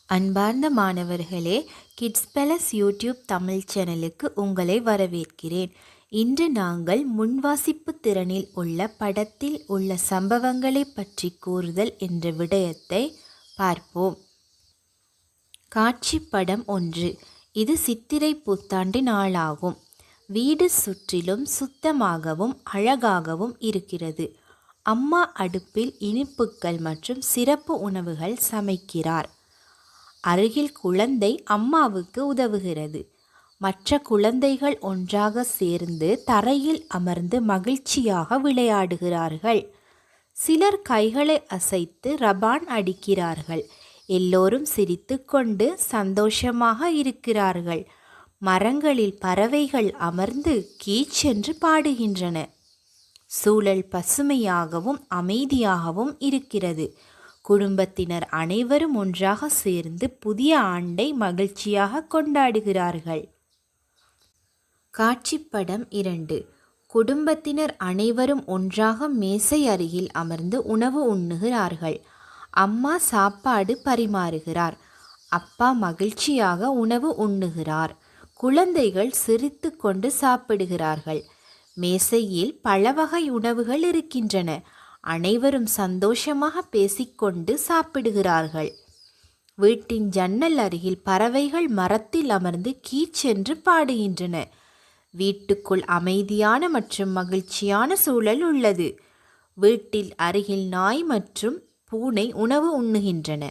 அன்பார்ந்த மாணவர்களே, kids palace YouTube Tamil சேனலுக்கு உங்களை வரவேற்கிறேன். இன்று நாங்கள் முன்வாசிப்பு திறனில் உள்ள படத்தில் உள்ள சம்பவங்களை பற்றி கூறுதல் என்ற விடயத்தை பார்ப்போம். காட்சி படம் 1. இது சித்திரை புத்தாண்டு நாளாகும். வீடு சுற்றிலும் சுத்தமாகவும் அழகாகவும் இருக்கிறது. அம்மா அடுப்பில் இனிப்புகள் மற்றும் சிறப்பு உணவுகள் சமைக்கிறார். அருகில் குழந்தை அம்மாவுக்கு உதவுகிறது. மற்ற குழந்தைகள் ஒன்றாக சேர்ந்து தரையில் அமர்ந்து மகிழ்ச்சியாக விளையாடுகிறார்கள். சிலர் கைகளை அசைத்து ரபான் அடிக்கிறார்கள். எல்லோரும் சிரித்துக்கொண்டு சந்தோஷமாக இருக்கிறார்கள். மரங்களில் பறவைகள் அமர்ந்து கீச்சென்று பாடுகின்றன. சூழல் பசுமையாகவும் அமைதியாகவும் இருக்கிறது. குடும்பத்தினர் அனைவரும் ஒன்றாக சேர்ந்து புதிய ஆண்டை மகிழ்ச்சியாக கொண்டாடுகிறார்கள். காட்சி படம் 2. குடும்பத்தினர் அனைவரும் ஒன்றாக மேசை அருகில் அமர்ந்து உணவு உண்ணுகிறார்கள். அம்மா சாப்பாடு பரிமாறுகிறார். அப்பா மகிழ்ச்சியாக உணவு உண்ணுகிறார். குழந்தைகள் சிரித்து கொண்டு சாப்பிடுகிறார்கள். மேசையில் பல வகை உணவுகள் இருக்கின்றன. அனைவரும் சந்தோஷமாக பேசிக்கொண்டு சாப்பிடுகிறார்கள். வீட்டின் ஜன்னல் அருகில் பறவைகள் மரத்தில் அமர்ந்து கீச்சென்று பாடுகின்றன. வீட்டுக்குள் அமைதியான மற்றும் மகிழ்ச்சியான சூழல் உள்ளது. வீட்டில் அருகில் நாய் மற்றும் பூனை உணவு உண்ணுகின்றன.